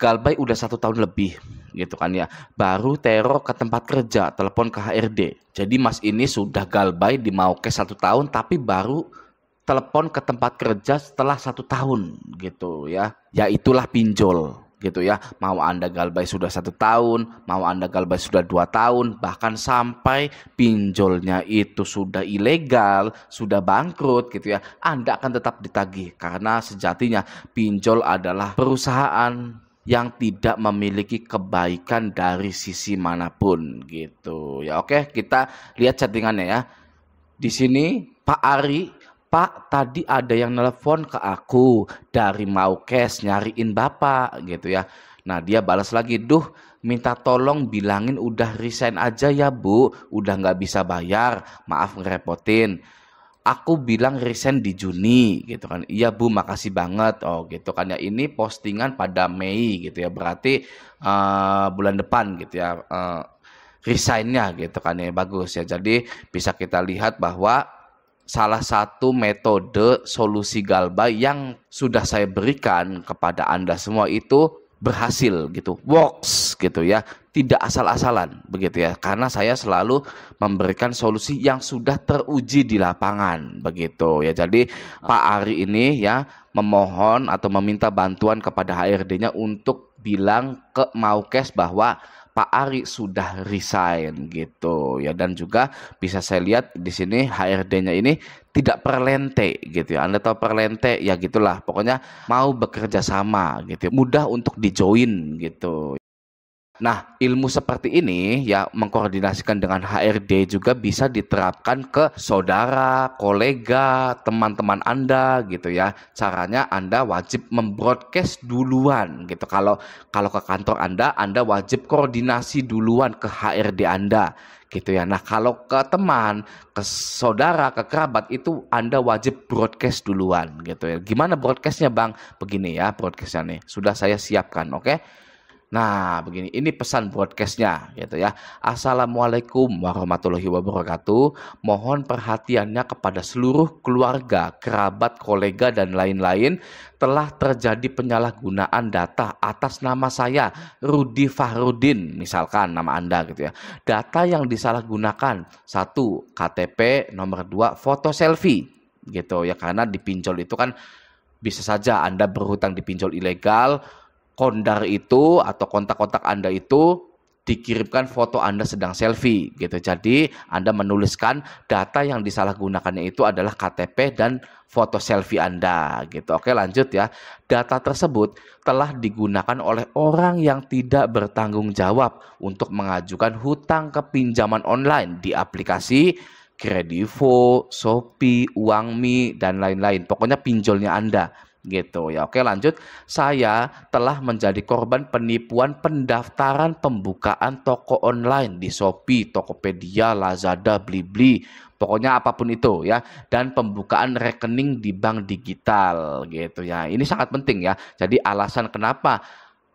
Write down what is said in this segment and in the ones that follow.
Galbay udah 1 tahun lebih gitu kan ya. Baru teror ke tempat kerja, telepon ke HRD. Jadi Mas ini sudah galbay di Maukes 1 tahun, tapi baru telepon ke tempat kerja setelah 1 tahun gitu ya. Ya itulah pinjol gitu ya. Mau Anda galbay sudah 1 tahun, mau Anda galbay sudah 2 tahun, bahkan sampai pinjolnya itu sudah ilegal, sudah bangkrut gitu ya, Anda akan tetap ditagih karena sejatinya pinjol adalah perusahaan yang tidak memiliki kebaikan dari sisi manapun gitu ya. Oke, kita lihat chattingannya ya. Di sini Pak Ari, Pak, tadi ada yang nelpon ke aku dari Maukes nyariin Bapak gitu ya. Nah dia balas lagi, duh minta tolong bilangin udah resign aja ya Bu, udah nggak bisa bayar, maaf ngerepotin. Aku bilang resign di Juni gitu kan. Iya Bu, makasih banget. Oh gitu kan ya. Ini postingan pada Mei gitu ya. Berarti bulan depan gitu ya. Resignnya gitu kan ya. Bagus ya. Jadi bisa kita lihat bahwa salah satu metode solusi galbay yang sudah saya berikan kepada Anda semua itu berhasil gitu, works gitu ya, tidak asal-asalan begitu ya, karena saya selalu memberikan solusi yang sudah teruji di lapangan begitu ya. Jadi Pak Ari ini ya memohon atau meminta bantuan kepada HRD-nya untuk bilang ke Maukes bahwa Pak Ari sudah resign gitu ya. Dan juga bisa saya lihat di sini HRD-nya ini tidak perlente gitu ya. Anda tahu perlente ya, gitulah pokoknya mau bekerja sama gitu, mudah untuk dijoin gitu. Nah, ilmu seperti ini ya mengkoordinasikan dengan HRD juga bisa diterapkan ke saudara, kolega, teman-teman Anda gitu ya. Caranya Anda wajib membroadcast duluan gitu. Kalau ke kantor Anda wajib koordinasi duluan ke HRD Anda gitu ya. Nah, kalau ke teman, ke saudara, ke kerabat itu Anda wajib broadcast duluan gitu ya. Gimana broadcastnya Bang? Begini ya broadcastnya nih. Sudah saya siapkan, oke? Nah, begini, ini pesan broadcastnya gitu ya. Assalamualaikum warahmatullahi wabarakatuh. Mohon perhatiannya kepada seluruh keluarga, kerabat, kolega, dan lain-lain. Telah terjadi penyalahgunaan data atas nama saya, Rudi Fahrudin, misalkan nama Anda gitu ya. Data yang disalahgunakan, 1. KTP, nomor 2. Foto selfie gitu ya. Karena dipinjol itu kan bisa saja Anda berhutang di pinjol ilegal, kondar itu atau kontak-kontak Anda itu dikirimkan foto Anda sedang selfie gitu. Jadi Anda menuliskan data yang disalahgunakannya itu adalah KTP dan foto selfie Anda gitu. Oke, lanjut ya. Data tersebut telah digunakan oleh orang yang tidak bertanggung jawab untuk mengajukan hutang ke pinjaman online di aplikasi Kredivo, Shopee, Uangmi, dan lain-lain. Pokoknya pinjolnya Anda gitu ya. Oke, lanjut. Saya telah menjadi korban penipuan pendaftaran pembukaan toko online di Shopee, Tokopedia, Lazada, Blibli, pokoknya apapun itu ya, dan pembukaan rekening di bank digital gitu ya. Ini sangat penting ya. Jadi alasan kenapa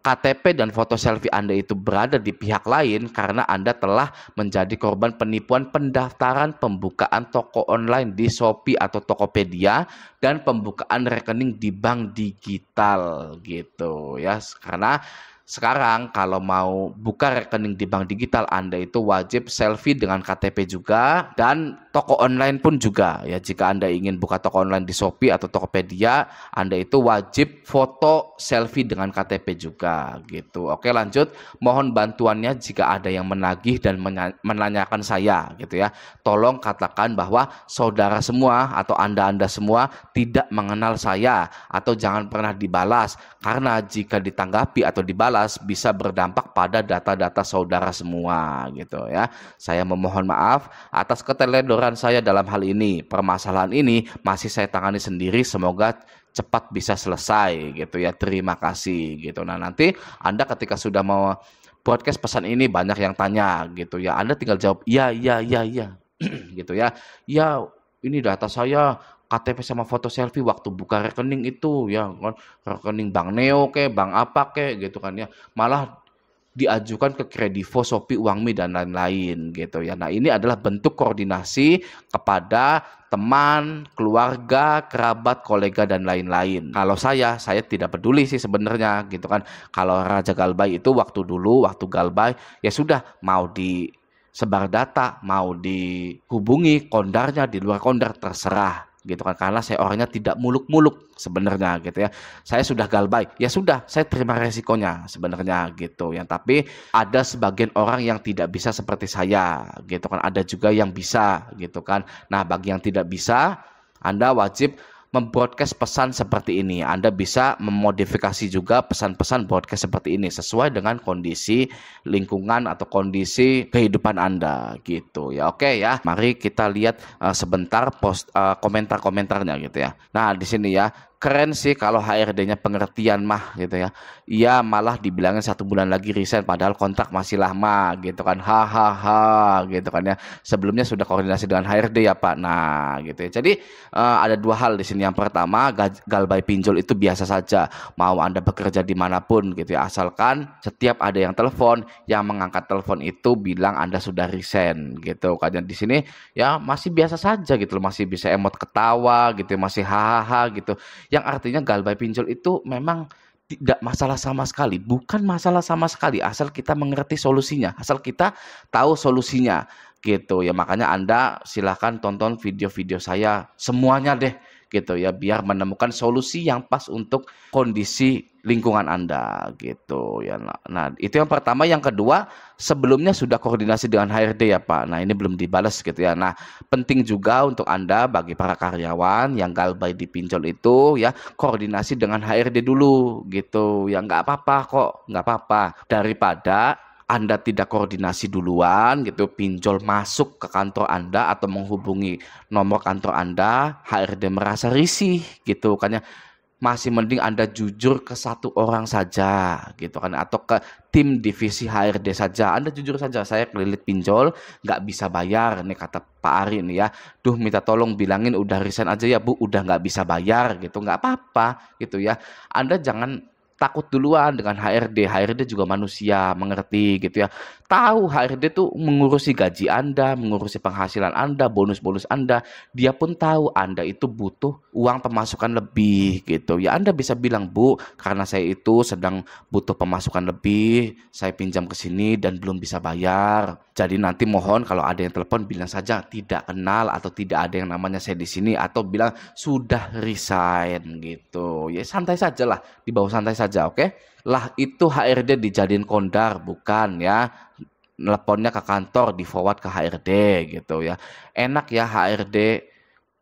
KTP dan foto selfie Anda itu berada di pihak lain karena Anda telah menjadi korban penipuan pendaftaran pembukaan toko online di Shopee atau Tokopedia dan pembukaan rekening di bank digital gitu ya. Karena sekarang kalau mau buka rekening di bank digital Anda itu wajib selfie dengan KTP juga, dan toko online pun juga ya. Jika Anda ingin buka toko online di Shopee atau Tokopedia, Anda itu wajib foto selfie dengan KTP juga gitu. Oke, lanjut. Mohon bantuannya jika ada yang menagih dan menanyakan saya gitu ya. Tolong katakan bahwa saudara semua atau Anda semua tidak mengenal saya, atau jangan pernah dibalas, karena jika ditanggapi atau dibalas bisa berdampak pada data-data saudara semua gitu ya. Saya memohon maaf atas keteledoran saya dalam hal ini. Permasalahan ini masih saya tangani sendiri, semoga cepat bisa selesai gitu ya. Terima kasih gitu. Nah, nanti Anda ketika sudah mau broadcast pesan ini banyak yang tanya gitu ya. Anda tinggal jawab iya gitu ya. Ya, ini data saya KTP sama foto selfie waktu buka rekening itu ya kan, rekening Bank Neo ke bank apa ke gitu kan ya. Malah diajukan ke Kredivo, Shopee, Uangme dan lain-lain gitu ya. Nah, ini adalah bentuk koordinasi kepada teman, keluarga, kerabat, kolega dan lain-lain. Kalau saya tidak peduli sih sebenarnya gitu kan. Kalau Raja Galbay itu waktu dulu, waktu Galbay ya sudah, mau disebar data, mau dihubungi kondarnya, di luar kondar terserah gitu kan, karena saya orangnya tidak muluk-muluk sebenarnya gitu ya. Saya sudah Galbay, ya sudah, saya terima resikonya sebenarnya gitu ya. Tapi ada sebagian orang yang tidak bisa seperti saya gitu kan, ada juga yang bisa gitu kan. Nah, bagi yang tidak bisa, Anda wajib membroadcast pesan seperti ini. Anda bisa memodifikasi juga pesan-pesan broadcast seperti ini sesuai dengan kondisi lingkungan atau kondisi kehidupan Anda gitu ya. Oke ya, mari kita lihat sebentar komentar-komentarnya gitu ya. Nah, di sini ya, keren sih kalau HRD-nya pengertian mah gitu ya. Iya, malah dibilangin 1 bulan lagi resign padahal kontrak masih lama gitu kan. Hahaha gitu kan ya. Sebelumnya sudah koordinasi dengan HRD ya Pak. Nah gitu ya. Jadi ada 2 hal di sini. Yang pertama, Galbay pinjol itu biasa saja. Mau Anda bekerja dimanapun gitu ya. Asalkan setiap ada yang telepon, yang mengangkat telepon itu bilang Anda sudah resign gitu kan. Dan di sini ya masih biasa saja gitu loh. Masih bisa emot ketawa gitu, masih hahaha gitu. Yang artinya Galbay pinjol itu memang tidak masalah sama sekali, bukan masalah sama sekali, asal kita mengerti solusinya, asal kita tahu solusinya gitu ya. Makanya Anda silahkan tonton video-video saya semuanya deh gitu ya, biar menemukan solusi yang pas untuk kondisi lingkungan Anda gitu ya. Nah, itu yang pertama. Yang kedua, sebelumnya sudah koordinasi dengan HRD ya Pak. Nah, ini belum dibalas gitu ya. Nah, penting juga untuk Anda bagi para karyawan yang Galbay dipinjol itu ya, koordinasi dengan HRD dulu gitu ya. Nggak apa-apa kok, nggak apa-apa, daripada Anda tidak koordinasi duluan gitu, pinjol masuk ke kantor Anda atau menghubungi nomor kantor Anda, HRD merasa risih gitu kan ya. Masih mending Anda jujur ke 1 orang saja gitu kan, atau ke tim divisi HRD saja. Anda jujur saja, saya kelilit pinjol nggak bisa bayar nih, kata Pak Ari nih ya. Duh, minta tolong bilangin udah resign aja ya Bu, udah nggak bisa bayar gitu. Nggak apa-apa gitu ya. Anda jangan takut duluan dengan HRD. HRD juga manusia, mengerti gitu ya. Tahu HRD tuh mengurusi gaji Anda, mengurusi penghasilan Anda, bonus-bonus Anda. Dia pun tahu Anda itu butuh uang pemasukan lebih gitu. Ya Anda bisa bilang, Bu, karena saya itu sedang butuh pemasukan lebih, saya pinjam ke sini dan belum bisa bayar. Jadi nanti mohon kalau ada yang telepon bilang saja tidak kenal atau tidak ada yang namanya saya di sini, atau bilang sudah resign gitu. Ya santai saja lah, dibawa santai saja, oke? Lah itu HRD dijadiin kondar, bukan ya. Nelponnya ke kantor, di forward ke HRD gitu ya. Enak ya HRD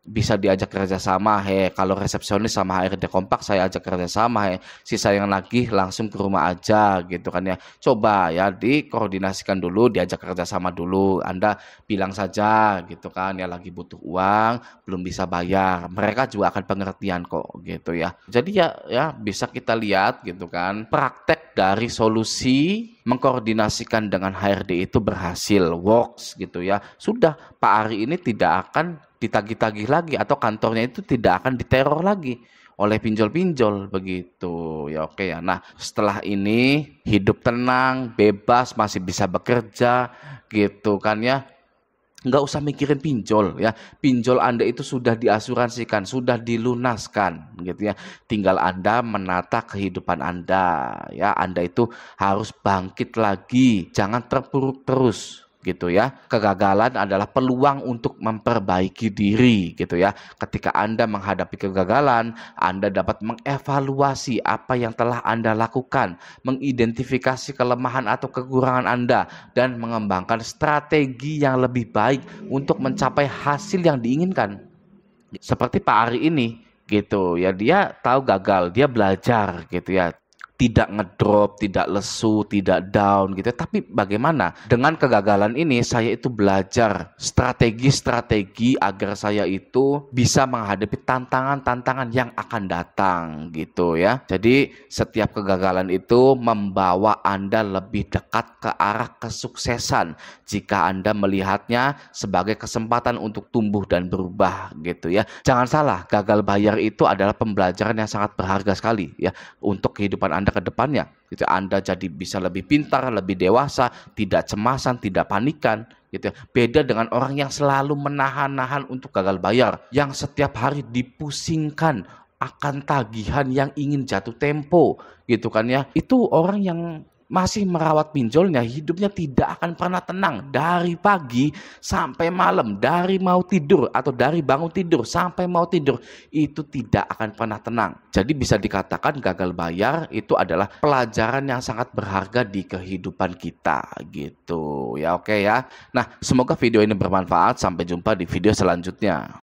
bisa diajak kerjasama, kalau resepsionis sama HRD kompak saya ajak kerjasama, sisa yang lagi langsung ke rumah aja gitu kan ya. Coba ya dikoordinasikan dulu, diajak kerjasama dulu. Anda bilang saja gitu kan ya, lagi butuh uang, belum bisa bayar, mereka juga akan pengertian kok gitu ya. Jadi ya bisa kita lihat gitu kan, praktek dari solusi mengkoordinasikan dengan HRD itu berhasil, works gitu ya. Sudah, Pak Ari ini tidak akan ditagih-tagih lagi, atau kantornya itu tidak akan diteror lagi oleh pinjol-pinjol begitu ya. Oke ya. Nah, setelah ini hidup tenang, bebas, masih bisa bekerja gitu kan ya. Nggak usah mikirin pinjol ya. Pinjol Anda itu sudah diasuransikan, sudah dilunaskan gitu ya. Tinggal Anda menata kehidupan Anda ya. Anda itu harus bangkit lagi, jangan terpuruk terus gitu ya. Kegagalan adalah peluang untuk memperbaiki diri gitu ya. Ketika Anda menghadapi kegagalan, Anda dapat mengevaluasi apa yang telah Anda lakukan, mengidentifikasi kelemahan atau kekurangan Anda, dan mengembangkan strategi yang lebih baik untuk mencapai hasil yang diinginkan. Seperti Pak Ari ini gitu ya, dia tahu gagal, dia belajar gitu ya. Tidak ngedrop, tidak lesu, tidak down gitu. Tapi bagaimana dengan kegagalan ini saya itu belajar strategi-strategi agar saya itu bisa menghadapi tantangan-tantangan yang akan datang gitu ya. Jadi setiap kegagalan itu membawa Anda lebih dekat ke arah kesuksesan jika Anda melihatnya sebagai kesempatan untuk tumbuh dan berubah gitu ya. Jangan salah, gagal bayar itu adalah pembelajaran yang sangat berharga sekali ya untuk kehidupan Anda Anda ke depannya. Gitu. Anda jadi bisa lebih pintar, lebih dewasa, tidak cemasan, tidak panikan. Gitu. Beda dengan orang yang selalu menahan-nahan untuk gagal bayar, yang setiap hari dipusingkan akan tagihan yang ingin jatuh tempo, gitu kan ya. Itu orang yang masih merawat pinjolnya, hidupnya tidak akan pernah tenang dari pagi sampai malam, dari mau tidur atau dari bangun tidur sampai mau tidur, itu tidak akan pernah tenang. Jadi bisa dikatakan gagal bayar itu adalah pelajaran yang sangat berharga di kehidupan kita gitu ya. Oke ya. Nah, semoga video ini bermanfaat. Sampai jumpa di video selanjutnya.